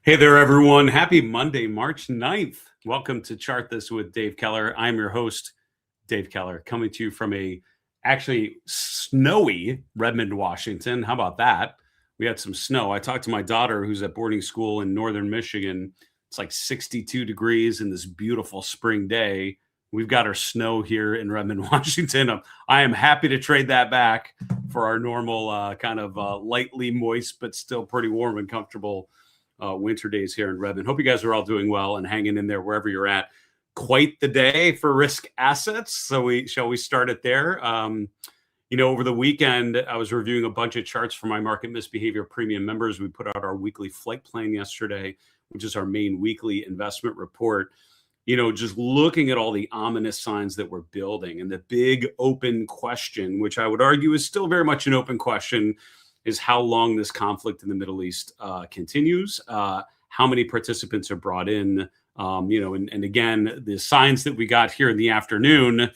Hey there, everyone. Happy Monday, March 9th. Welcome to Chart This with Dave Keller. I'm your host, Dave Keller, coming to you from a actually snowy Redmond, Washington. How about that? We had some snow. I talked to my daughter who's at boarding school in northern Michigan. It's like 62 degrees in this beautiful spring day. We've got our snow here in Redmond, Washington. I am happy to trade that back for our normal kind of lightly moist, but still pretty warm and comfortable winter days here in Redmond. Hope you guys are all doing well and hanging in there wherever you're at. Quite the day for risk assets. So shall we start it there? Over the weekend, I was reviewing a bunch of charts for my market misbehavior premium members. We put out our weekly flight plan yesterday, which is our main weekly investment report. Just looking at all the ominous signs that we're building and the big open question, which I would argue is still very much an open question, is how long this conflict in the Middle East continues, how many participants are brought in, and again, the signs that we got here in the afternoon,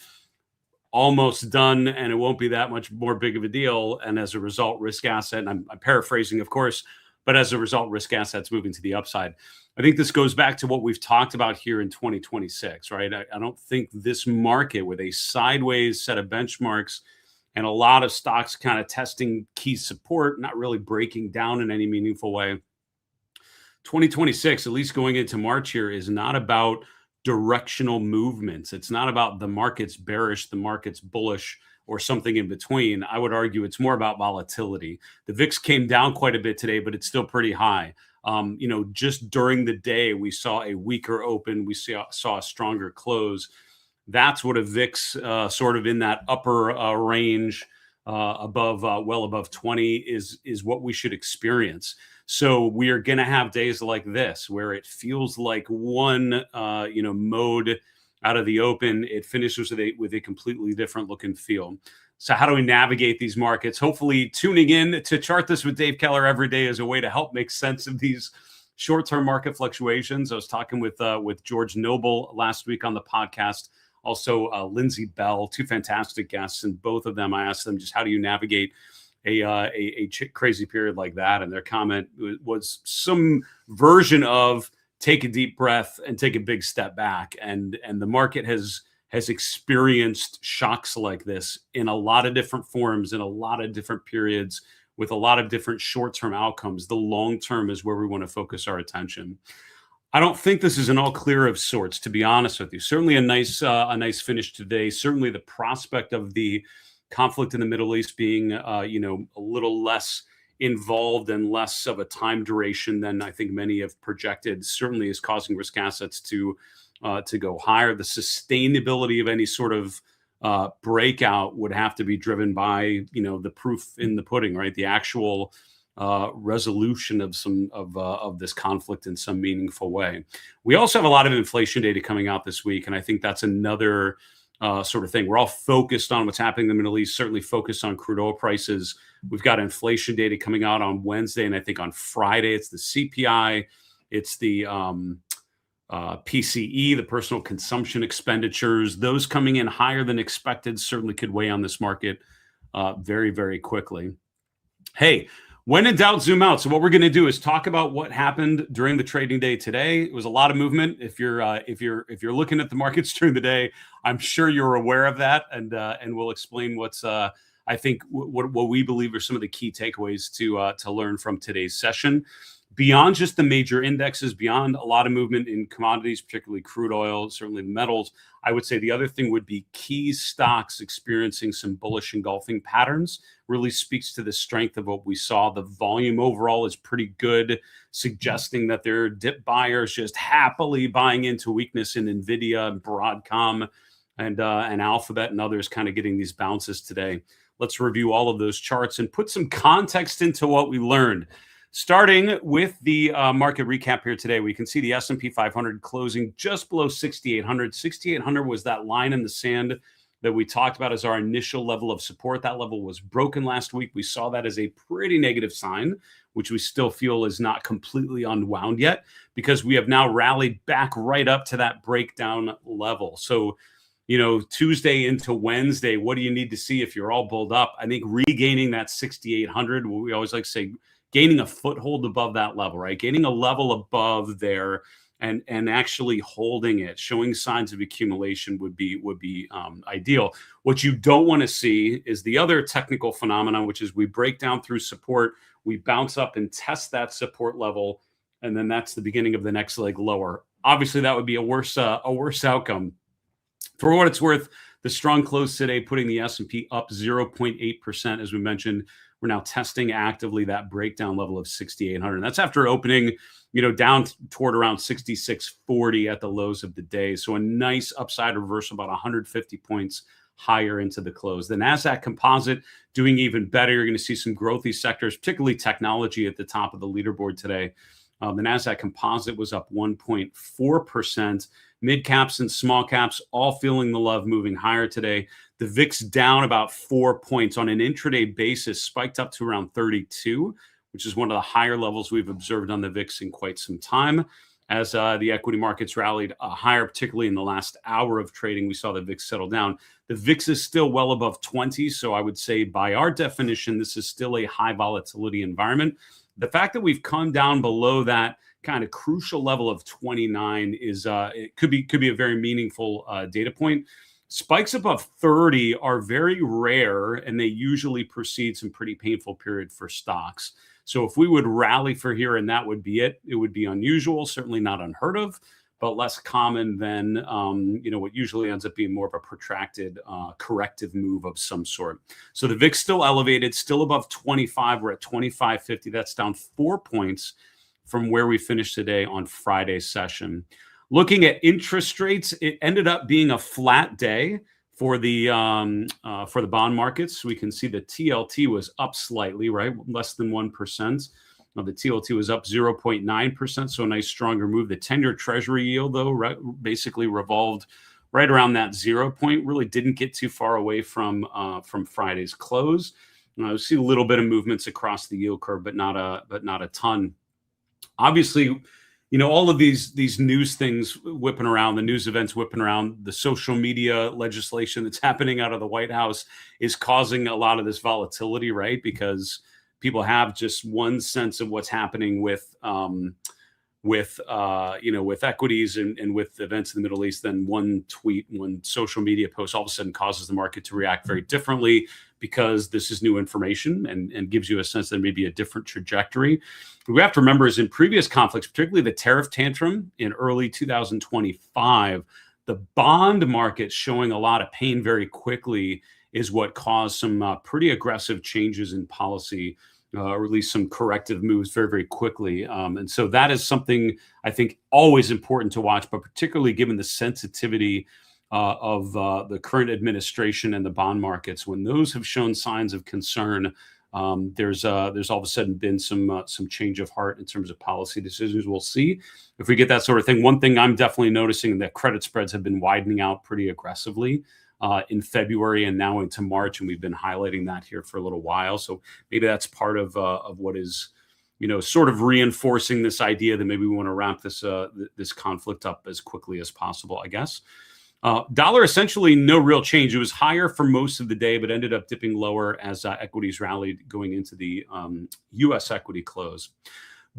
almost done, and it won't be that much more big of a deal. And as a result, risk asset, and I'm paraphrasing, of course, but as a result, risk assets moving to the upside. I think this goes back to what we've talked about here in 2026, right? I don't think this market with a sideways set of benchmarks and a lot of stocks kind of testing key support, not really breaking down in any meaningful way. 2026, at least going into March here, is not about directional movements. It's not about the market's bearish, the market's bullish, or something in between. I would argue it's more about volatility. The VIX came down quite a bit today, but it's still pretty high. Just during the day, we saw a weaker open. We saw a stronger close. That's what a VIX sort of in that upper range above, well above 20 is what we should experience. So we are going to have days like this where it feels like one, mode out of the open. It finishes with a completely different look and feel. So how do we navigate these markets? Hopefully tuning in to Chart This with Dave Keller every day is a way to help make sense of these short-term market fluctuations. I was talking with George Noble last week on the podcast. Also, Lindsay Bell, two fantastic guests, and both of them, I asked them just how do you navigate a crazy period like that? And their comment was some version of take a deep breath and take a big step back. And the market has experienced shocks like this in a lot of different forms, in a lot of different periods, with a lot of different short-term outcomes. The long term is where we want to focus our attention. I don't think this is an all clear of sorts, to be honest with you. Certainly a nice finish today. Certainly the prospect of the conflict in the Middle East being, a little less involved and less of a time duration than I think many have projected certainly is causing risk assets to go higher. The sustainability of any sort of breakout would have to be driven by, the proof in the pudding, right? The actual resolution of this conflict in some meaningful way. We also have a lot of inflation data coming out this week, and I think that's another sort of thing. We're all focused on what's happening in the Middle East, certainly focused on crude oil prices. We've got inflation data coming out on Wednesday, and I think on Friday it's the CPI, it's the PCE, the personal consumption expenditures. Those coming in higher than expected certainly could weigh on this market very, very quickly. Hey, when in doubt, zoom out. So what we're going to do is talk about what happened during the trading day today. It was a lot of movement. If you're looking at the markets during the day, I'm sure you're aware of that, and we'll explain what's I think what we believe are some of the key takeaways to learn from today's session. Beyond just the major indexes, beyond a lot of movement in commodities, particularly crude oil, certainly metals, I would say the other thing would be key stocks experiencing some bullish engulfing patterns. Really speaks to the strength of what we saw. The volume overall is pretty good, suggesting that there are dip buyers just happily buying into weakness in NVIDIA and Broadcom and Alphabet and others kind of getting these bounces today. Let's review all of those charts and put some context into what we learned. Starting with the market recap here today, we can see the S&P 500 closing just below 6,800. 6,800 was that line in the sand that we talked about as our initial level of support. That level was broken last week. We saw that as a pretty negative sign, which we still feel is not completely unwound yet, because we have now rallied back right up to that breakdown level. So, Tuesday into Wednesday, what do you need to see if you're all bulled up? I think regaining that 6,800, we always like to say, gaining a foothold above that level, right? Gaining a level above there and actually holding it, showing signs of accumulation would be ideal. What you don't want to see is the other technical phenomenon, which is we break down through support, we bounce up and test that support level, and then that's the beginning of the next leg lower. Obviously, that would be a worse outcome. For what it's worth, the strong close today, putting the S&P up 0.8%, as we mentioned. We're now testing actively that breakdown level of 6,800. That's after opening, down toward around 6,640 at the lows of the day. So a nice upside reversal, about 150 points higher into the close. The NASDAQ composite doing even better. You're going to see some growthy sectors, particularly technology at the top of the leaderboard today. The NASDAQ composite was up 1.4%. Mid caps and small caps all feeling the love, moving higher today. The VIX down about 4 points on an intraday basis, spiked up to around 32, which is one of the higher levels we've observed on the VIX in quite some time. As the equity markets rallied higher, particularly in the last hour of trading, we saw the VIX settle down. The VIX is still well above 20, so I would say by our definition, this is still a high volatility environment. The fact that we've come down below that kind of crucial level of 29 is it could be a very meaningful data point. Spikes above 30 are very rare, and they usually precede some pretty painful period for stocks. So if we would rally for here and that would be it, it would be unusual, certainly not unheard of, but less common than what usually ends up being more of a protracted corrective move of some sort. So the VIX still elevated, still above 25. We're at 25.50. That's down 4 points from where we finished today on Friday's session. Looking at interest rates, it ended up being a flat day for the bond markets. We can see the TLT was up slightly, right? Less than 1%. The TLT was up 0.9%, so a nice stronger move. The 10-year Treasury yield, though, basically revolved right around that 0 point. Really didn't get too far away from Friday's close. We see a little bit of movements across the yield curve, but not a ton. Obviously, all of these news things whipping around, the news events whipping around, the social media legislation that's happening out of the White House is causing a lot of this volatility, right? Because people have just one sense of what's happening with equities and with events in the Middle East. Then one tweet, one social media post all of a sudden causes the market to react very differently because this is new information and gives you a sense that maybe a different trajectory. What we have to remember is in previous conflicts, particularly the tariff tantrum in early 2025, the bond market showing a lot of pain very quickly is what caused some pretty aggressive changes in policy, or at least some corrective moves very, very quickly. And so that is something I think always important to watch, but particularly given the sensitivity of the current administration and the bond markets. When those have shown signs of concern, there's all of a sudden been some change of heart in terms of policy decisions. We'll see if we get that sort of thing. One thing I'm definitely noticing that credit spreads have been widening out pretty aggressively in February and now into March, and we've been highlighting that here for a little while. So maybe that's part of what is, sort of reinforcing this idea that maybe we want to wrap this conflict up as quickly as possible, I guess. Dollar essentially no real change. It was higher for most of the day, but ended up dipping lower as equities rallied going into the U.S. equity close.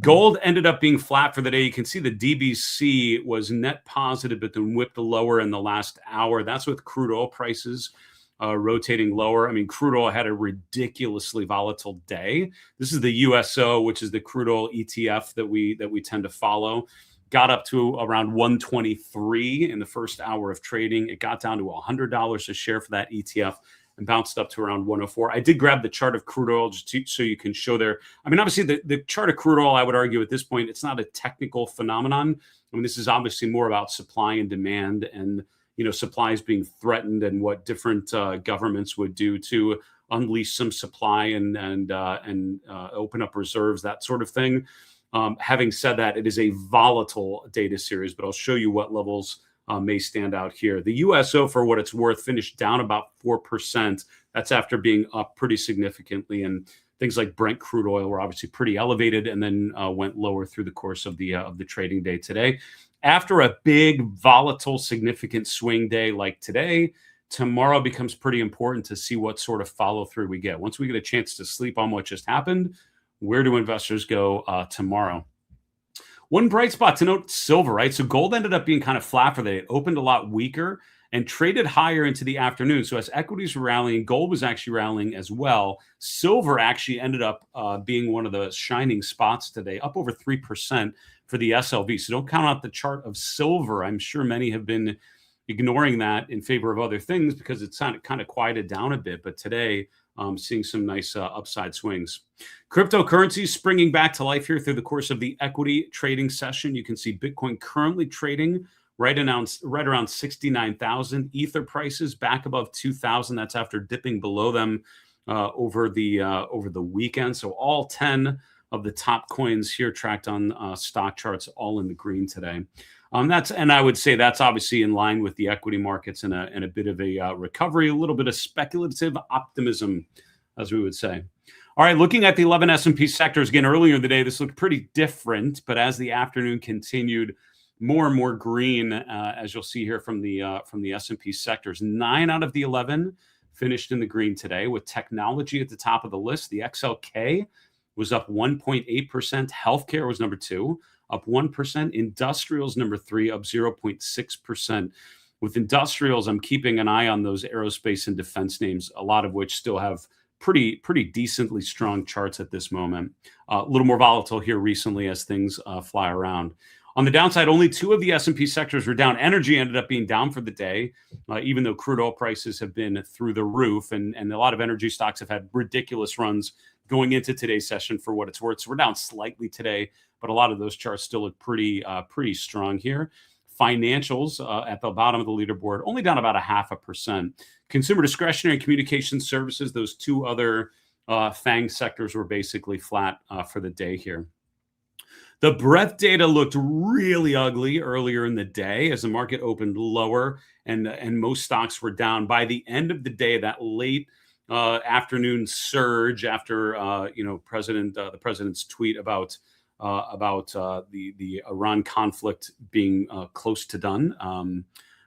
Gold ended up being flat for the day. You can see the DBC was net positive, but then whipped lower in the last hour. That's with crude oil prices rotating lower. I mean, crude oil had a ridiculously volatile day. This is the USO, which is the crude oil ETF that we tend to follow. Got up to around 123 in the first hour of trading. It got down to $100 a share for that ETF and bounced up to around 104. I did grab the chart of crude oil just so you can show there. I mean, obviously, the chart of crude oil, I would argue at this point, it's not a technical phenomenon. I mean, this is obviously more about supply and demand and, supply is being threatened and what different governments would do to unleash some supply and open up reserves, that sort of thing. Having said that, it is a volatile data series, but I'll show you what levels may stand out here. The USO, for what it's worth, finished down about 4%. That's after being up pretty significantly. And things like Brent crude oil were obviously pretty elevated and then went lower through the course of the trading day today. After a big, volatile, significant swing day like today, tomorrow becomes pretty important to see what sort of follow through we get. Once we get a chance to sleep on what just happened, Where do investors go tomorrow? One bright spot to note, silver, right? So gold ended up being kind of flat for the day. It opened a lot weaker and traded higher into the afternoon. So as equities were rallying, gold was actually rallying as well. Silver actually ended up being one of the shining spots today, up over 3% for the SLV. So don't count out the chart of silver. I'm sure many have been ignoring that in favor of other things because it's kind of quieted down a bit. But today, seeing some nice upside swings. Cryptocurrencies springing back to life here through the course of the equity trading session. You can see Bitcoin currently trading right around 69,000. Ether prices back above 2,000. That's after dipping below them over the weekend. So all 10 of the top coins here tracked on stock charts, all in the green today. And I would say that's obviously in line with the equity markets and a bit of a recovery, a little bit of speculative optimism, as we would say. All right, looking at the 11 S&P sectors again earlier in the day, this looked pretty different, but as the afternoon continued, more and more green, as you'll see here from the S&P sectors. 9 out of the 11 finished in the green today, with technology at the top of the list. The XLK was up 1.8%. Healthcare was number 2. Up 1%. Industrials, number 3, up 0.6%. With industrials, I'm keeping an eye on those aerospace and defense names, a lot of which still have pretty decently strong charts at this moment. A little more volatile here recently as things fly around. On the downside, only 2 of the S&P sectors were down. Energy ended up being down for the day, even though crude oil prices have been through the roof, and a lot of energy stocks have had ridiculous runs going into today's session for what it's worth. So we're down slightly today, but a lot of those charts still look pretty strong here. Financials at the bottom of the leaderboard, only down about 0.5%. Consumer discretionary and communication services, those 2 other FANG sectors were basically flat for the day here. The breadth data looked really ugly earlier in the day as the market opened lower and most stocks were down. By the end of the day, that late afternoon surge after the president's tweet about the Iran conflict being close to done,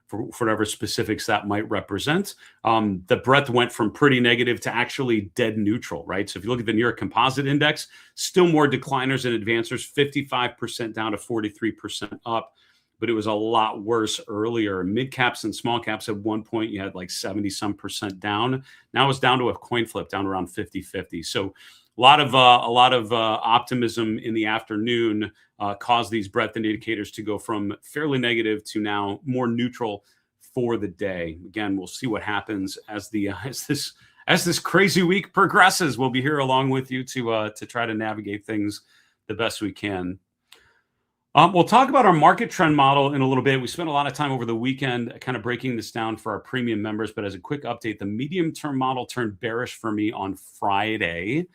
for whatever specifics that might represent. The breadth went from pretty negative to actually dead neutral, right? So if you look at the New York Composite Index, still more decliners and advancers, 55% down to 43% up, but it was a lot worse earlier. Mid caps and small caps at one point, you had like 70-some% down. Now it's down to a coin flip, down around 50-50. So a lot of optimism in the afternoon caused these breadth indicators to go from fairly negative to now more neutral for the day. Again, we'll see what happens as this crazy week progresses. We'll be here along with you to try to navigate things the best we can. We'll talk about our market trend model in a little bit. We spent a lot of time over the weekend kind of breaking this down for our premium members, but as a quick update, the medium-term model turned bearish for me on Friday.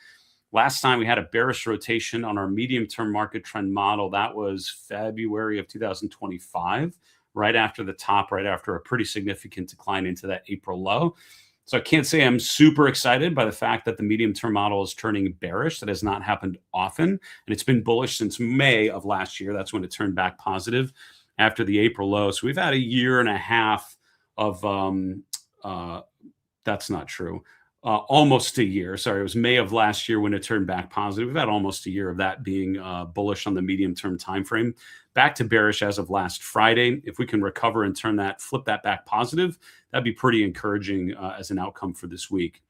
Last time we had a bearish rotation on our medium-term market trend model, that was February of 2025, right after the top, right after a pretty significant decline into that April low. So I can't say I'm super excited by the fact that the medium-term model is turning bearish. That has not happened often, and it's been bullish since May of last year. That's when it turned back positive after the April low. So we've had a year and a half of, that's not true. Almost a year. Sorry, it was May of last year when it turned back positive. We've had almost a year of that being bullish on the medium-term time frame. Back to bearish as of last Friday. If we can recover and flip that back positive, that'd be pretty encouraging as an outcome for this week.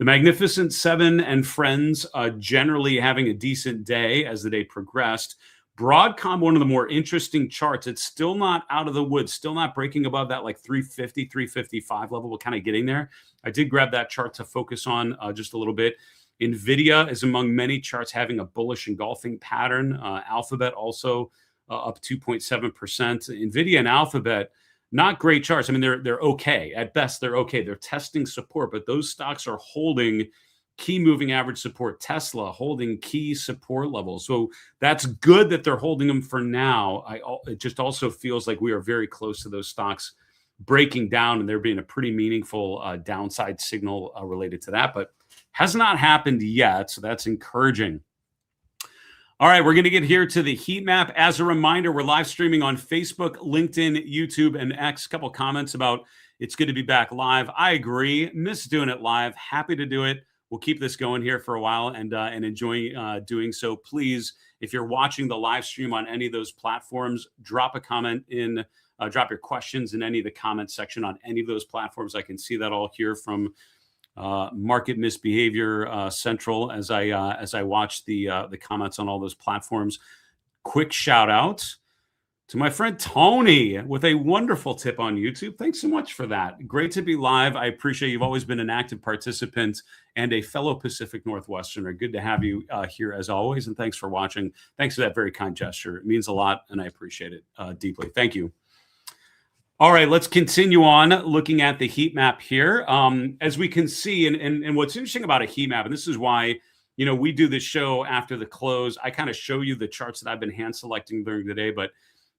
The Magnificent Seven and friends generally having a decent day as the day progressed. Broadcom, one of the more interesting charts. It's still not out of the woods, still not breaking above that like 350, 355 level. We're kind of getting there. I did grab that chart to focus on just a little bit. NVIDIA is among many charts having a bullish engulfing pattern. Alphabet also up 2.7%. NVIDIA and Alphabet, not great charts. I mean, they're okay. At best, they're okay. They're testing support, but those stocks are holding key moving average support. Tesla holding key support levels. So that's good that they're holding them for now. It just also feels like we are very close to those stocks breaking down and there being a pretty meaningful downside signal related to that, but has not happened yet. So that's encouraging. All right, we're going to get here to the heat map. As a reminder, we're live streaming on Facebook, LinkedIn, YouTube, and X. A couple comments about it's good to be back live. I agree. Miss doing it live. Happy to do it we'll keep this going here for a while and enjoy doing so. Please, if you're watching the live stream on any of those platforms, drop a comment in, drop your questions in any of the comment section on any of those platforms. I can see that all here from Market Misbehavior Central as I watch the comments on all those platforms. Quick shout out to my friend Tony with a wonderful tip on YouTube. Thanks so much for that. Great to be live. I appreciate you've always been an active participant and a fellow Pacific Northwesterner. Good to have you here as always. And thanks for watching. Thanks for that very kind gesture. It means a lot and I appreciate it deeply. Thank you. All right, let's continue on looking at the heat map here. As we can see, and what's interesting about a heat map, and this is why, we do this show after the close. I kind of show you the charts that I've been hand selecting during the day, but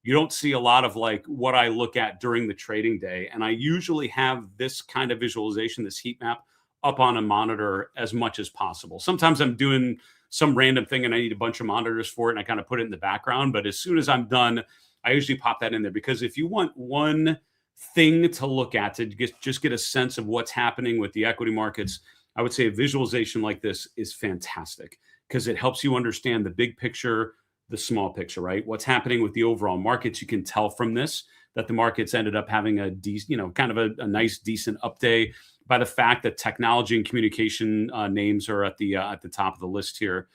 you don't see a lot of like what I look at during the trading day. And I usually have this kind of visualization, this heat map, up on a monitor as much as possible. Sometimes I'm doing some random thing and I need a bunch of monitors for it and I kind of put it in the background. But as soon as I'm done, I usually pop that in there, because if you want one thing to look at to just get a sense of what's happening with the equity markets, I would say a visualization like this is fantastic, because it helps you understand the big picture, the small picture, right? What's happening with the overall markets. You can tell from this that the markets ended up having a decent, kind of a nice, decent up day, by the fact that technology and communication names are at the top of the list here,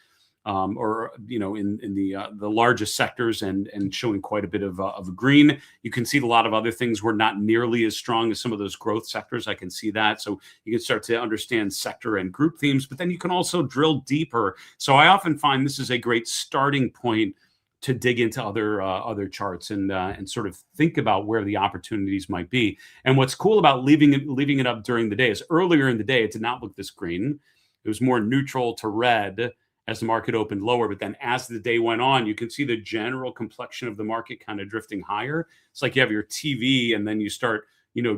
or in the largest sectors, and showing quite a bit of green. You can see a lot of other things were not nearly as strong as some of those growth sectors. I can see that, so you can start to understand sector and group themes. But then you can also drill deeper. So I often find this is a great starting point to dig into other charts and sort of think about where the opportunities might be. And what's cool about leaving it up during the day is earlier in the day it did not look this green. It was more neutral to red as the market opened lower. But then as the day went on, you can see the general complexion of the market kind of drifting higher. It's like you have your TV and then you start,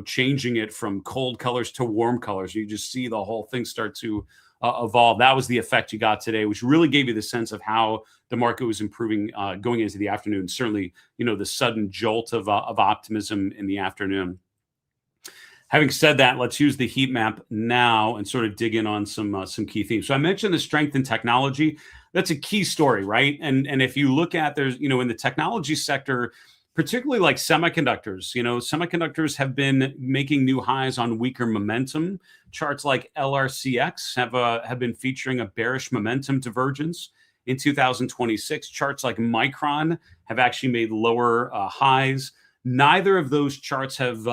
changing it from cold colors to warm colors. You just see the whole thing start to evolve. That was the effect you got today, which really gave you the sense of how the market was improving going into the afternoon. Certainly, the sudden jolt of optimism in the afternoon. Having said that, let's use the heat map now and sort of dig in on some key themes. So I mentioned the strength in technology. That's a key story, right? And if you look at, there's, in the technology sector, particularly like semiconductors, semiconductors have been making new highs on weaker momentum. Charts like LRCX have been featuring a bearish momentum divergence in 2026. Charts like Micron have actually made lower highs. Neither of those charts have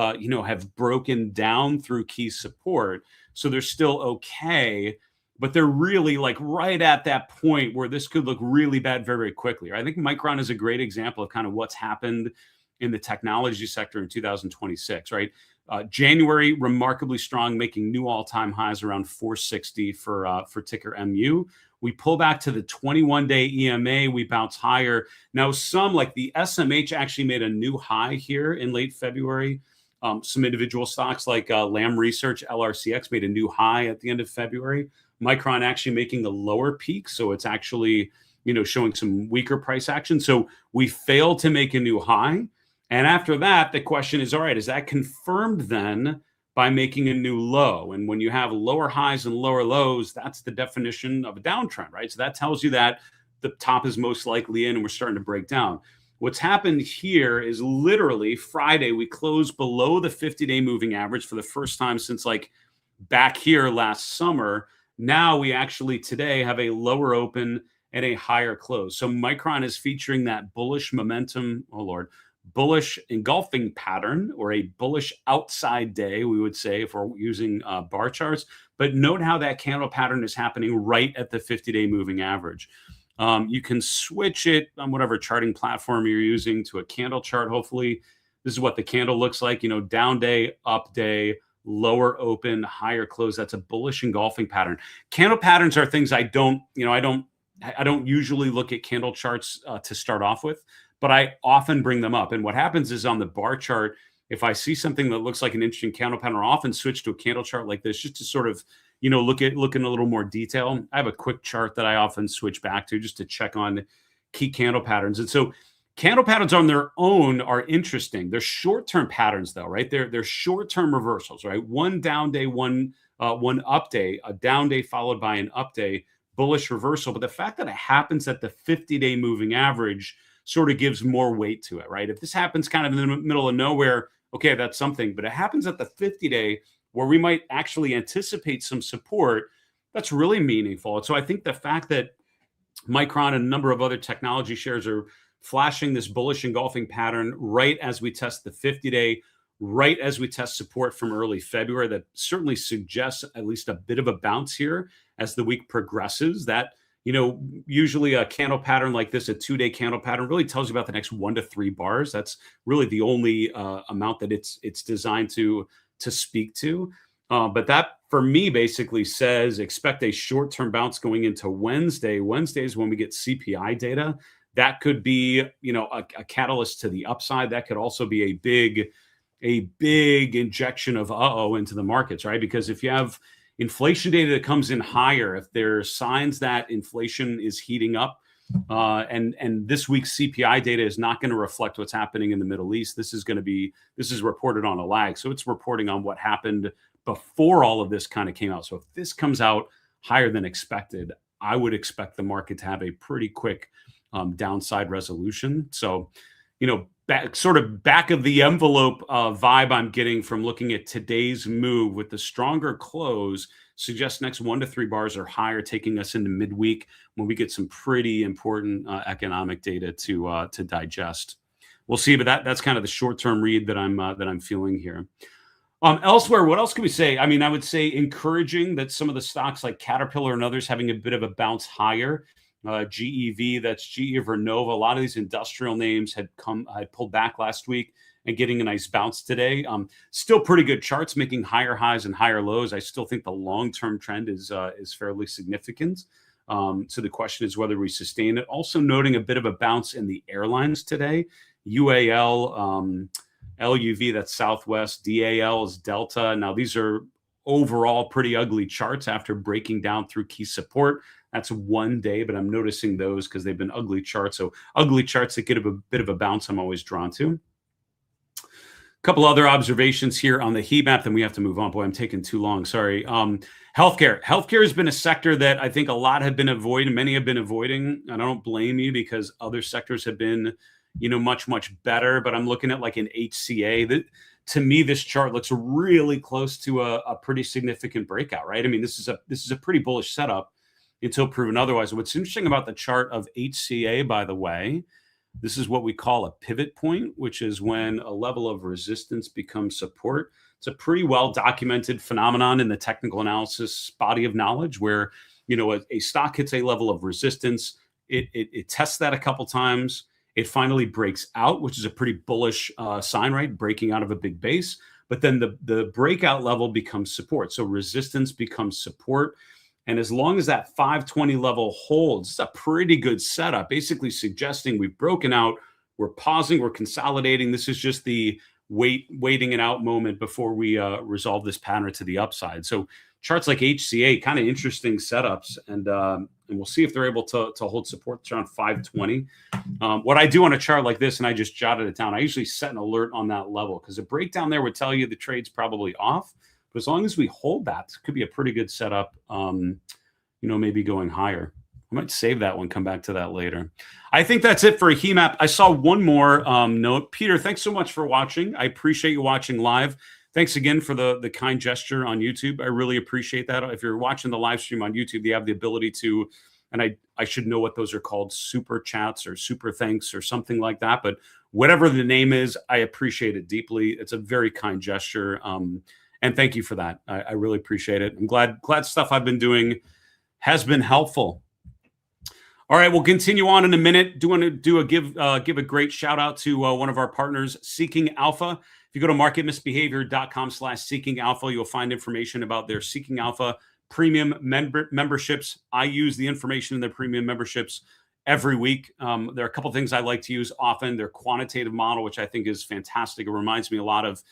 broken down through key support, so they're still okay, but they're really like right at that point where this could look really bad very, very quickly. I think Micron is a great example of kind of what's happened in the technology sector in 2026, right? January, remarkably strong, making new all-time highs around 460 for ticker MU. We pull back to the 21-day EMA. We bounce higher. Now, some like the SMH actually made a new high here in late February. Some individual stocks like Lam Research, LRCX, made a new high at the end of February. Micron actually making a lower peak, so it's actually showing some weaker price action. So we failed to make a new high. And after that, the question is, all right, is that confirmed then by making a new low? And when you have lower highs and lower lows, that's the definition of a downtrend, right? So that tells you that the top is most likely in and we're starting to break down. What's happened here is literally Friday, we closed below the 50-day moving average for the first time since like back here last summer. Now we actually today have a lower open and a higher close. So Micron is featuring that bullish momentum, bullish engulfing pattern, or a bullish outside day, we would say, if we're using bar charts. But note how that candle pattern is happening right at the 50-day moving average. You can switch it on whatever charting platform you're using to a candle chart. Hopefully, this is what the candle looks like. Down day, up day, lower open, higher close. That's a bullish engulfing pattern. Candle patterns are things I don't usually look at candle charts to start off with, but I often bring them up. And what happens is on the bar chart, if I see something that looks like an interesting candle pattern, I'll often switch to a candle chart like this just to sort of, look in a little more detail. I have a quick chart that I often switch back to just to check on key candle patterns. And so candle patterns on their own are interesting. They're short-term patterns though, right? They're short-term reversals, right? One down day, one one up day, a down day followed by an up day, bullish reversal. But the fact that it happens at the 50-day moving average sort of gives more weight to it, right? If this happens kind of in the middle of nowhere, okay, that's something. But it happens at the 50-day where we might actually anticipate some support, that's really meaningful. And so I think the fact that Micron and a number of other technology shares are flashing this bullish engulfing pattern right as we test the 50-day, right as we test support from early February, that certainly suggests at least a bit of a bounce here as the week progresses. That, usually a candle pattern like this, a 2-day candle pattern, really tells you about the next 1 to 3 bars. That's really the only amount that it's designed to speak to. But that, for me, basically says expect a short-term bounce going into Wednesday. Wednesday is when we get CPI data. That could be, a catalyst to the upside. That could also be a big injection of into the markets, right? Because if you have inflation data that comes in higher, if there are signs that inflation is heating up, and this week's CPI data is not going to reflect what's happening in the Middle East. This is reported on a lag. So it's reporting on what happened before all of this kind of came out. So if this comes out higher than expected, I would expect the market to have a pretty quick downside resolution. So, back of the envelope vibe I'm getting from looking at today's move with the stronger close suggests next 1 to 3 bars are higher, taking us into midweek when we get some pretty important economic data to digest. We'll see, but that's kind of the short-term read that I'm feeling here. Elsewhere, what else can we say? I mean, I would say encouraging that some of the stocks like Caterpillar and others having a bit of a bounce higher. GEV, that's GE Vernova. A lot of these industrial names had pulled back last week and getting a nice bounce today. Still pretty good charts, making higher highs and higher lows. I still think the long-term trend is fairly significant. So the question is whether we sustain it. Also noting a bit of a bounce in the airlines today. UAL, LUV, that's Southwest. DAL is Delta. Now, these are overall pretty ugly charts after breaking down through key support. That's one day, but I'm noticing those because they've been ugly charts. So ugly charts that get a bit of a bounce, I'm always drawn to. A couple other observations here on the heat map, then we have to move on. Boy, I'm taking too long. Sorry. Healthcare. Healthcare has been a sector that I think a lot have been avoiding. Many have been avoiding. And I don't blame you because other sectors have been, much, much better. But I'm looking at like an HCA that, to me, this chart looks really close to a pretty significant breakout, right? I mean, this is a pretty bullish setup until proven otherwise. What's interesting about the chart of HCA, by the way, this is what we call a pivot point, which is when a level of resistance becomes support. It's a pretty well documented phenomenon in the technical analysis body of knowledge where, a stock hits a level of resistance. It tests that a couple times. It finally breaks out, which is a pretty bullish sign, right? Breaking out of a big base. But then the breakout level becomes support. So resistance becomes support. And as long as that 520 level holds, it's a pretty good setup, basically suggesting we've broken out, we're pausing, we're consolidating. This is just the waiting it out moment before we resolve this pattern to the upside. So charts like HCA, kind of interesting setups, and we'll see if they're able to hold support around 520. What I do on a chart like this, and I just jotted it down, I usually set an alert on that level because a breakdown there would tell you the trade's probably off. But as long as we hold that, it could be a pretty good setup, maybe going higher. I might save that one, come back to that later. I think that's it for a heat map. I saw one more note. Peter, thanks so much for watching. I appreciate you watching live. Thanks again for the kind gesture on YouTube. I really appreciate that. If you're watching the live stream on YouTube, you have the ability to, and I should know what those are called, super chats or super thanks or something like that. But whatever the name is, I appreciate it deeply. It's a very kind gesture. And thank you for that. I really appreciate it. I'm glad stuff I've been doing has been helpful. All right, we'll continue on in a minute. Do want to give a great shout out to one of our partners, Seeking Alpha. If you go to marketmisbehavior.com/Seeking Alpha, you'll find information about their Seeking Alpha premium memberships. I use the information in their premium memberships every week. There are a couple of things I like to use often. Their quantitative model, which I think is fantastic. It reminds me a lot of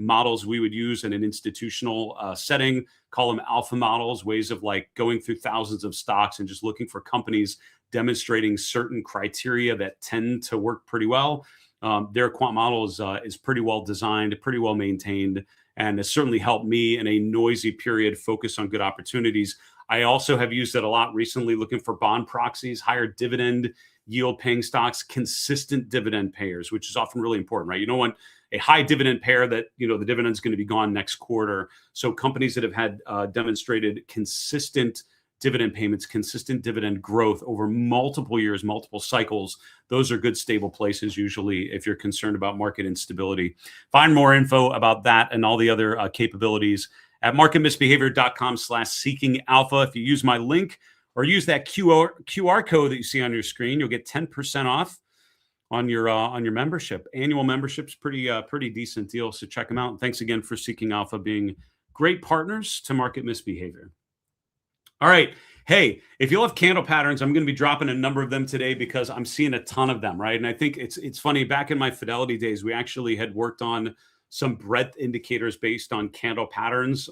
models we would use in an institutional setting, call them alpha models, ways of like going through thousands of stocks and just looking for companies demonstrating certain criteria that tend to work pretty well. Their quant model is pretty well designed, pretty well maintained, and has certainly helped me in a noisy period focus on good opportunities. I also have used it a lot recently looking for bond proxies, higher dividend yield paying stocks, consistent dividend payers, which is often really important, right? You don't want a high dividend payer that, the dividend is going to be gone next quarter. So companies that have had demonstrated consistent dividend payments, consistent dividend growth over multiple years, multiple cycles, those are good, stable places usually if you're concerned about market instability. Find more info about that and all the other capabilities at marketmisbehavior.com/seeking alpha. If you use my link or use that QR code that you see on your screen, you'll get 10% off on your membership. Annual membership's pretty decent deal, so check them out. And thanks again for Seeking Alpha being great partners to Market Misbehavior. All right. Hey, if you love candle patterns, I'm going to be dropping a number of them today because I'm seeing a ton of them, right? And I think it's funny. Back in my Fidelity days, we actually had worked on some breadth indicators based on candle patterns.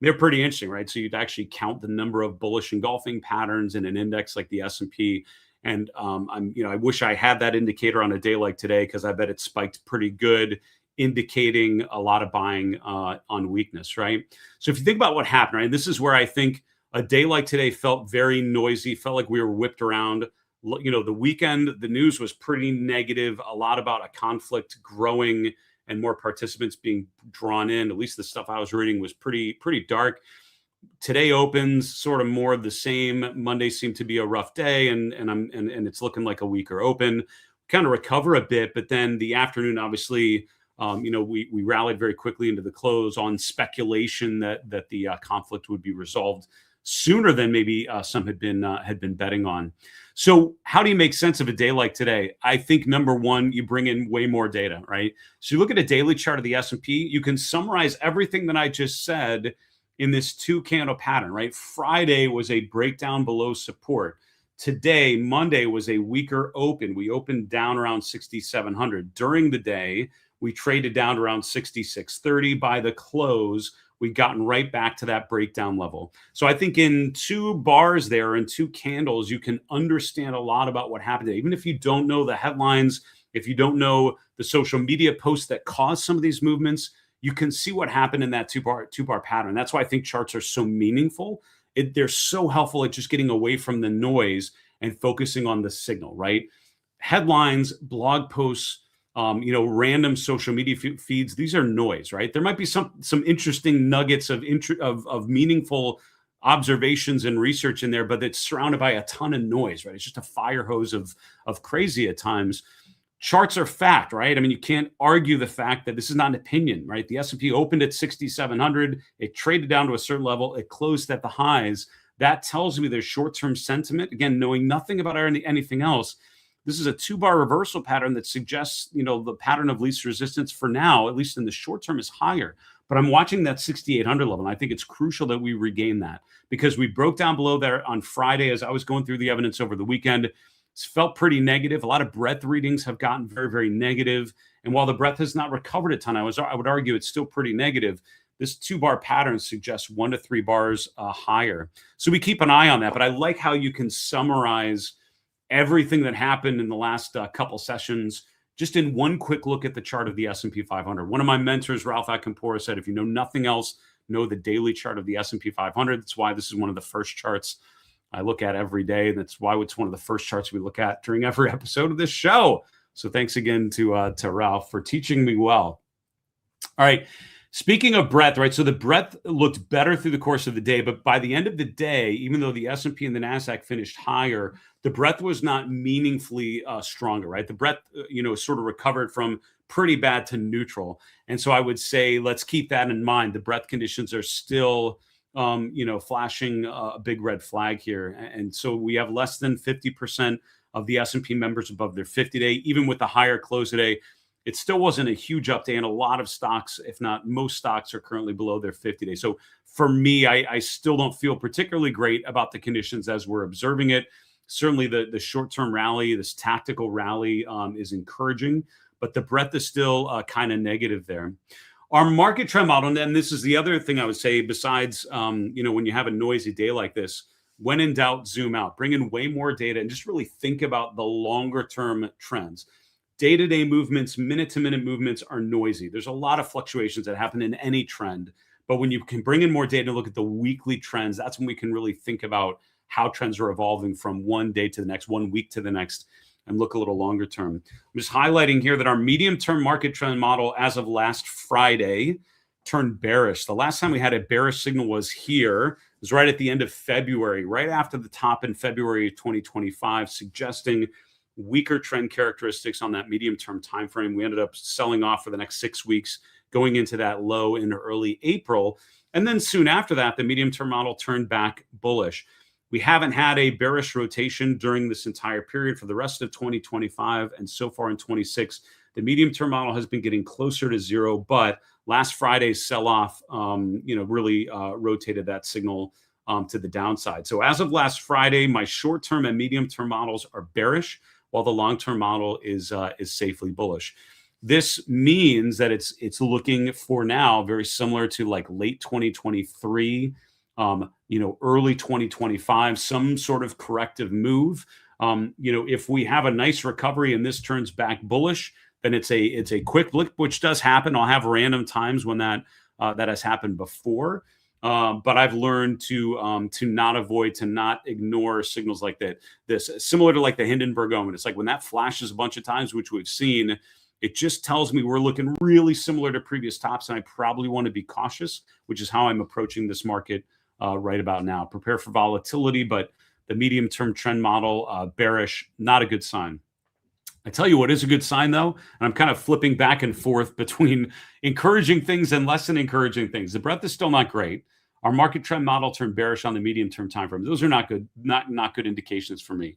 They're pretty interesting, right? So you'd actually count the number of bullish engulfing patterns in an index like the S&P. And I wish I had that indicator on a day like today because I bet it spiked pretty good, indicating a lot of buying on weakness, right? So if you think about what happened, right, this is where I think a day like today felt very noisy, felt like we were whipped around. The weekend, the news was pretty negative, a lot about a conflict growing and more participants being drawn in. At least the stuff I was reading was pretty dark. Today opens sort of more of the same. Monday seemed to be a rough day, and it's looking like a weaker open. Kind of recover a bit, but then the afternoon, obviously, we rallied very quickly into the close on speculation that the conflict would be resolved sooner than maybe some had been betting on. So how do you make sense of a day like today? I think number one, you bring in way more data, right? So you look at a daily chart of the S&P, you can summarize everything that I just said in this 2-candle pattern, right? Friday was a breakdown below support. Today, Monday, was a weaker open. We opened down around 6,700. During the day, we traded down to around 6,630. By the close, we'd gotten right back to that breakdown level. So I think in 2 bars there and 2 candles, you can understand a lot about what happened today. Even if you don't know the headlines, if you don't know the social media posts that caused some of these movements, you can see what happened in that two bar pattern. That's why I think charts are so meaningful. They're so helpful at just getting away from the noise and focusing on the signal, right? Headlines, blog posts, random social media feeds. These are noise, right? There might be some interesting nuggets of meaningful observations and research in there, but it's surrounded by a ton of noise, right? It's just a fire hose of crazy at times. Charts are fact, right? I mean, you can't argue the fact that this is not an opinion, right? The S&P opened at 6,700. It traded down to a certain level. It closed at the highs. That tells me there's short-term sentiment. Again, knowing nothing about anything else, this is a 2-bar reversal pattern that suggests, the pattern of least resistance for now, at least in the short term, is higher. But I'm watching that 6,800 level, and I think it's crucial that we regain that because we broke down below there on Friday as I was going through the evidence over the weekend. It's felt pretty negative. A lot of breadth readings have gotten very, very negative. And while the breadth has not recovered a ton, I would argue it's still pretty negative. This 2-bar pattern suggests 1 to 3 bars higher. So we keep an eye on that. But I like how you can summarize everything that happened in the last couple sessions just in one quick look at the chart of the S&P 500. One of my mentors, Ralph Acampora, said, if you know nothing else, know the daily chart of the S&P 500. That's why this is one of the first charts I look at every day. That's why it's one of the first charts we look at during every episode of this show. So thanks again to Ralph for teaching me well. All right. Speaking of breadth, right? So the breadth looked better through the course of the day, but by the end of the day, even though the S&P and the NASDAQ finished higher, the breadth was not meaningfully stronger, right? The breadth, sort of recovered from pretty bad to neutral. And so I would say, let's keep that in mind. The breadth conditions are still flashing a big red flag here. And so we have less than 50% of the S&P members above their 50-day. Even with the higher close today, it still wasn't a huge up day. And a lot of stocks, if not most stocks, are currently below their 50-day. So for me, I still don't feel particularly great about the conditions as we're observing it. Certainly the short-term rally, this tactical rally is encouraging, but the breadth is still kind of negative there. Our market trend model, and this is the other thing I would say besides, when you have a noisy day like this, when in doubt, zoom out, bring in way more data and just really think about the longer term trends. day-to-day movements, minute-to-minute movements are noisy. There's a lot of fluctuations that happen in any trend. But when you can bring in more data and look at the weekly trends, that's when we can really think about how trends are evolving from one day to the next, 1 week to the next, and look a little longer term. I'm just highlighting here that our medium-term market trend model as of last Friday turned bearish. The last time we had a bearish signal was here. It was right at the end of February, right after the top in February of 2025, suggesting weaker trend characteristics on that medium-term time frame. We ended up selling off for the next 6 weeks, going into that low in early April. And then soon after that, the medium-term model turned back bullish. We haven't had a bearish rotation during this entire period for the rest of 2025. And so far in 26, the medium-term model has been getting closer to zero. But last Friday's sell-off, really rotated that signal to the downside. So as of last Friday, my short-term and medium-term models are bearish, while the long-term model is safely bullish. This means that it's looking for now very similar to like late 2023, early 2025, some sort of corrective move. If we have a nice recovery and this turns back bullish, then it's a quick blip, which does happen. I'll have random times when that has happened before. But I've learned to not ignore signals like that. This similar to like the Hindenburg moment. It's like when that flashes a bunch of times, which we've seen, it just tells me we're looking really similar to previous tops, and I probably want to be cautious, which is how I'm approaching this market right about now. Prepare for volatility, but the medium-term trend model, bearish, not a good sign. I tell you what is a good sign, though, and I'm kind of flipping back and forth between encouraging things and less than encouraging things. The breadth is still not great. Our market trend model turned bearish on the medium-term time frame. Those are not good, not good indications for me.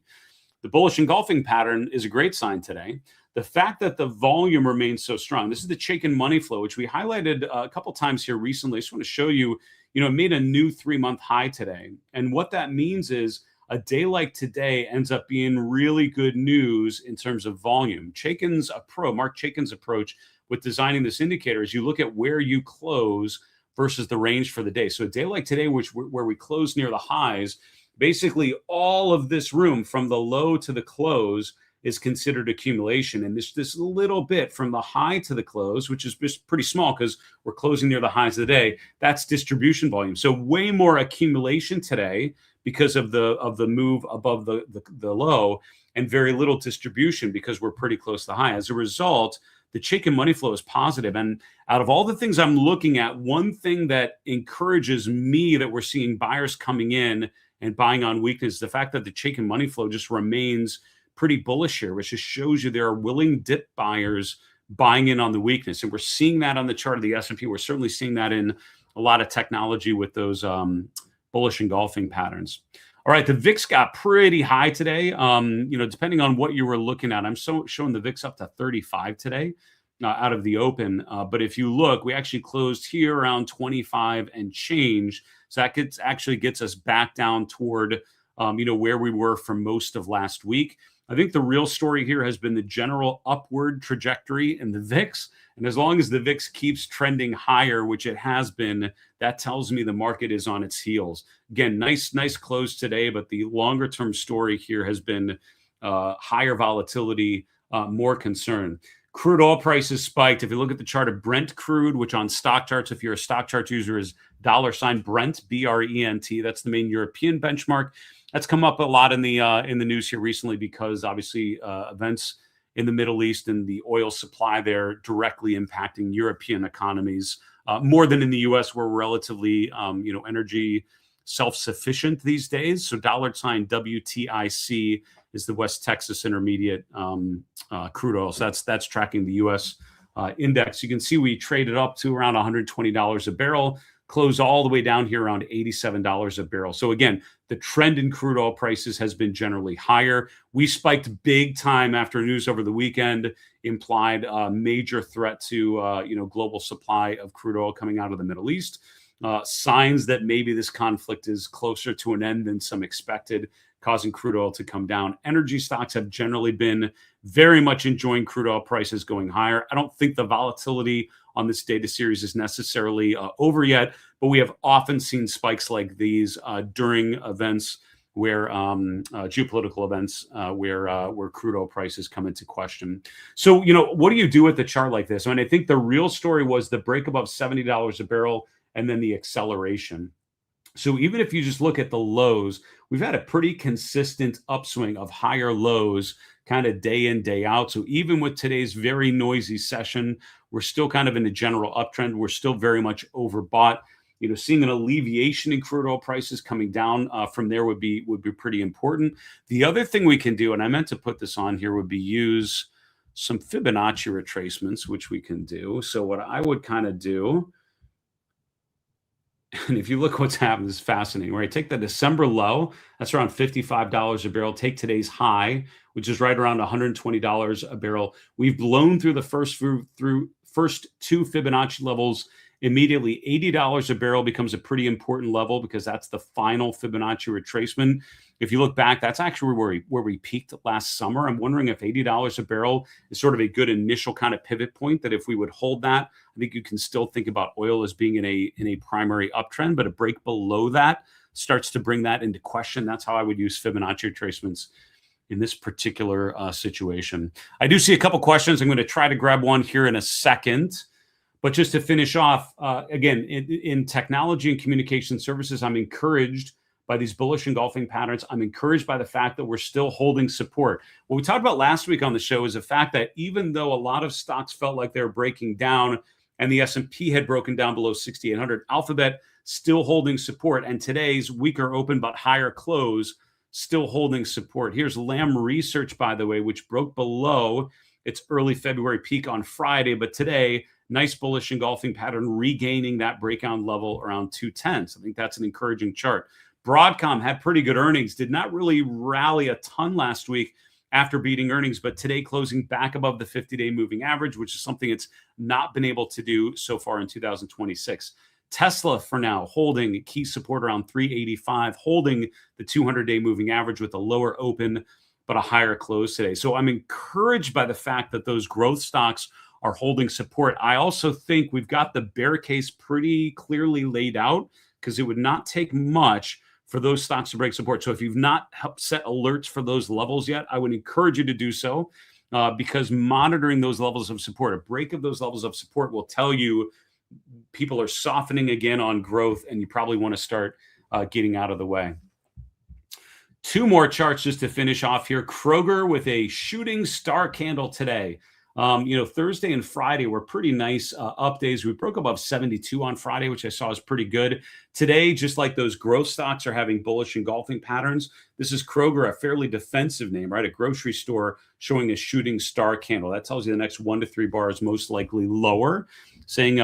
The bullish engulfing pattern is a great sign today. The fact that the volume remains so strong. This is the Chaikin money flow, which we highlighted a couple times here recently. I just want to show you, it made a new 3-month high today. And what that means is a day like today ends up being really good news in terms of volume. Mark Chaikin's approach with designing this indicator is you look at where you close versus the range for the day. So a day like today, where we close near the highs, basically all of this room from the low to the close is considered accumulation. And this little bit from the high to the close, which is just pretty small because we're closing near the highs of the day, that's distribution volume. So way more accumulation today because of the move above the low, and very little distribution because we're pretty close to the high. As a result, the Chaikin money flow is positive. And out of all the things I'm looking at, one thing that encourages me that we're seeing buyers coming in and buying on weakness, the fact that the Chaikin money flow just remains pretty bullish here, which just shows you there are willing dip buyers buying in on the weakness. And we're seeing that on the chart of the S&P. We're certainly seeing that in a lot of technology with those bullish engulfing patterns. All right, the VIX got pretty high today. Depending on what you were looking at, I'm showing the VIX up to 35 today out of the open. But if you look, we actually closed here around 25 and change. So that actually gets us back down toward where we were for most of last week. I think the real story here has been the general upward trajectory in the VIX. And as long as the VIX keeps trending higher, which it has been, that tells me the market is on its heels. Again, nice close today, but the longer term story here has been higher volatility, more concern. Crude oil prices spiked. If you look at the chart of Brent crude, which on stock charts, if you're a stock chart user, is $Brent, B-R-E-N-T. That's the main European benchmark. That's come up a lot in the news here recently because obviously events in the Middle East and the oil supply there directly impacting European economies more than in the U.S., where we're relatively energy self-sufficient these days. So $WTIC is the West Texas Intermediate crude oil. So that's tracking the U.S. Index. You can see we traded up to around $120 a barrel, close all the way down here around $87 a barrel. So again, the trend in crude oil prices has been generally higher. We spiked big time after news over the weekend implied a major threat to global supply of crude oil coming out of the Middle East. Signs that maybe this conflict is closer to an end than some expected, causing crude oil to come down. Energy stocks have generally been very much enjoying crude oil prices going higher. I don't think the volatility on this data series is necessarily over yet, but we have often seen spikes like these during events where geopolitical events, where crude oil prices come into question. So, what do you do with a chart like this? I mean, I think the real story was the break above $70 a barrel and then the acceleration. So even if you just look at the lows, we've had a pretty consistent upswing of higher lows kind of day in, day out. So even with today's very noisy session, we're still kind of in a general uptrend. We're still very much overbought. Seeing an alleviation in crude oil prices coming down from there would be pretty important. The other thing we can do, and I meant to put this on here, would be use some Fibonacci retracements, which we can do. So what I would kind of do, and if you look what's happened, it's fascinating, right? Take the December low, that's around $55 a barrel. Take today's high, which is right around $120 a barrel. We've blown through the first two Fibonacci levels immediately. $80 a barrel becomes a pretty important level because that's the final Fibonacci retracement. If you look back, that's actually where we peaked last summer. I'm wondering if $80 a barrel is sort of a good initial kind of pivot point, that if we would hold that, I think you can still think about oil as being in a primary uptrend, but a break below that starts to bring that into question. That's how I would use Fibonacci retracements in this particular situation. I do see a couple questions. I'm going to try to grab one here in a second. But just to finish off, again, in technology and communication services, I'm encouraged by these bullish engulfing patterns. I'm encouraged by the fact that we're still holding support. What we talked about last week on the show is the fact that even though a lot of stocks felt like they were breaking down and the S&P had broken down below 6,800, Alphabet still holding support, and today's weaker open but higher close still holding support. Here's Lam Research, by the way, which broke below its early February peak on Friday, but today, nice bullish engulfing pattern, regaining that breakout level around 210. So I think that's an encouraging chart. Broadcom had pretty good earnings, did not really rally a ton last week after beating earnings, but today closing back above the 50-day moving average, which is something it's not been able to do so far in 2026. Tesla, for now, holding key support around 385, holding the 200-day moving average with a lower open but a higher close today. So I'm encouraged by the fact that those growth stocks are holding support. I also think we've got the bear case pretty clearly laid out, because it would not take much for those stocks to break support. So if you've not set alerts for those levels yet, I would encourage you to do so, because monitoring those levels of support, a break of those levels of support will tell you people are softening again on growth, and you probably want to start getting out of the way. Two more charts just to finish off here. Kroger with a shooting star candle today. Thursday and Friday were pretty nice up days. We broke above 72 on Friday, which I saw is pretty good. Today, just like those growth stocks are having bullish engulfing patterns, this is Kroger, a fairly defensive name, right? A grocery store showing a shooting star candle. That tells you the next 1 to 3 bars most likely lower, saying,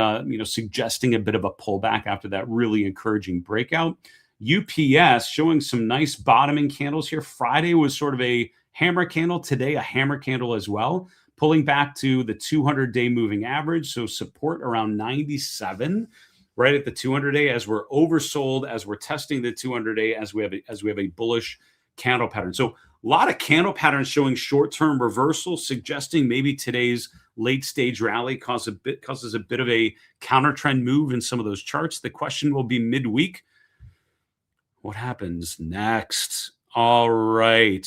suggesting a bit of a pullback after that really encouraging breakout. UPS showing some nice bottoming candles here. Friday was sort of a hammer candle. Today, a hammer candle as well, pulling back to the 200-day moving average. So support around 97, right at the 200-day, as we're oversold, as we're testing the 200-day, as we have a bullish candle pattern. So a lot of candle patterns showing short-term reversal, suggesting maybe today's late stage rally causes a bit of a counter trend move in some of those charts. The question will be midweek, what happens next? All right.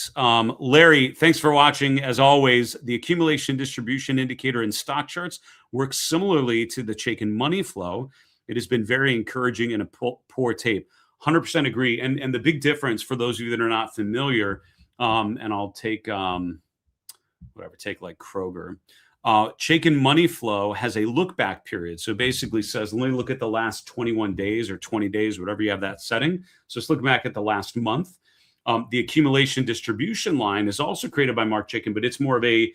Larry, thanks for watching. As always, the accumulation distribution indicator in stock charts works similarly to the Chaikin money flow. It has been very encouraging in a poor tape. 100% agree. And the big difference for those of you that are not familiar, and I'll take take like Kroger. Chaikin money flow has a look back period. So basically says, let me look at the last 21 days or 20 days, whatever you have that setting. So let's look back at the last month. The accumulation distribution line is also created by Mark Chaikin, but it's more of a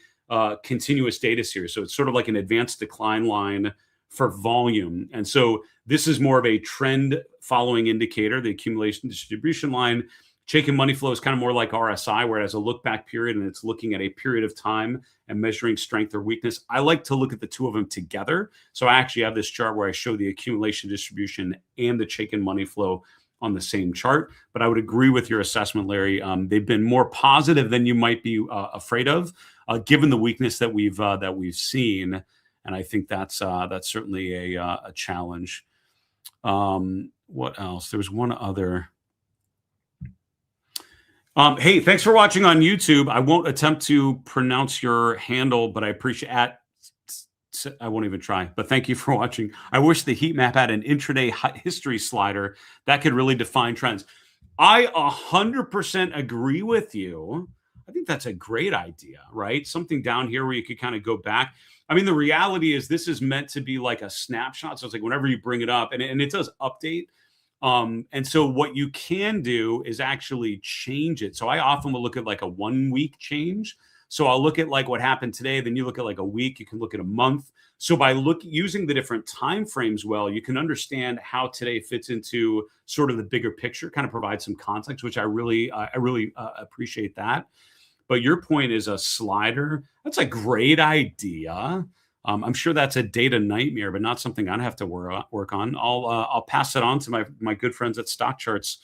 continuous data series. So it's sort of like an advanced decline line for volume. And so this is more of a trend following indicator, the accumulation distribution line. Chaikin money flow is kind of more like RSI, where it has a look back period and it's looking at a period of time and measuring strength or weakness. I like to look at the two of them together. So I actually have this chart where I show the accumulation distribution and the Chaikin money flow on the same chart. But I would agree with your assessment, Larry. They've been more positive than you might be afraid of, given the weakness that we've seen. And I think that's certainly a challenge. What else? There was one other. Hey, thanks for watching on YouTube. I won't attempt to pronounce your handle, but I appreciate I won't even try, but thank you for watching. I wish the heat map had an intraday history slider that could really define trends. I 100% agree with you. I think that's a great idea, right? Something down here where you could kind of go back. I mean, the reality is this is meant to be like a snapshot. So it's like whenever you bring it up, and it does update. And so what you can do is actually change it. So I often will look at like a 1 week change. So I'll look at like what happened today, then you look at like a week, you can look at a month. So by using the different time frames well, you can understand how today fits into sort of the bigger picture, kind of provide some context, which I really appreciate that. But your point is a slider. That's a great idea. I'm sure that's a data nightmare, but not something I'd have to work on. I'll pass it on to my good friends at Stock Charts.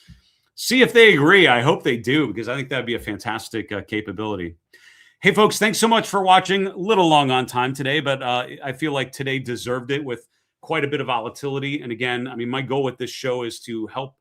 See if they agree. I hope they do, because I think that'd be a fantastic capability. Hey, folks, thanks so much for watching. A little long on time today, but I feel like today deserved it with quite a bit of volatility. And again, I mean, my goal with this show is to help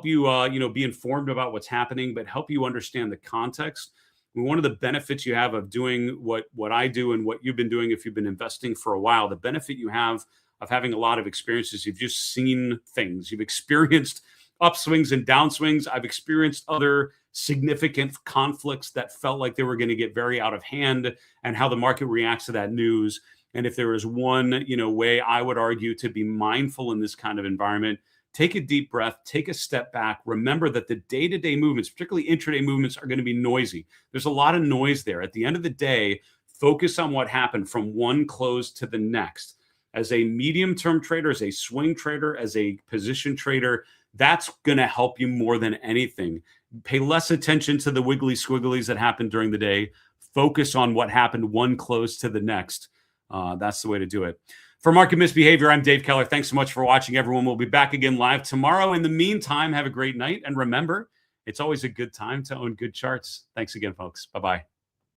you, be informed about what's happening, but help you understand the context. One of the benefits you have of doing what I do and what you've been doing, if you've been investing for a while, the benefit you have of having a lot of experiences, you've just seen things. You've experienced upswings and downswings. I've experienced other significant conflicts that felt like they were going to get very out of hand, and how the market reacts to that news. And if there is one, way I would argue to be mindful in this kind of environment, take a deep breath, take a step back. Remember that the day-to-day movements, particularly intraday movements, are going to be noisy. There's a lot of noise there. At the end of the day, focus on what happened from one close to the next. As a medium-term trader, as a swing trader, as a position trader, that's going to help you more than anything. Pay less attention to the wiggly squigglies that happened during the day. Focus on what happened one close to the next. That's the way to do it. For Market Misbehavior, I'm Dave Keller. Thanks so much for watching, everyone. We'll be back again live tomorrow. In the meantime, have a great night. And remember, it's always a good time to own good charts. Thanks again, folks. Bye-bye.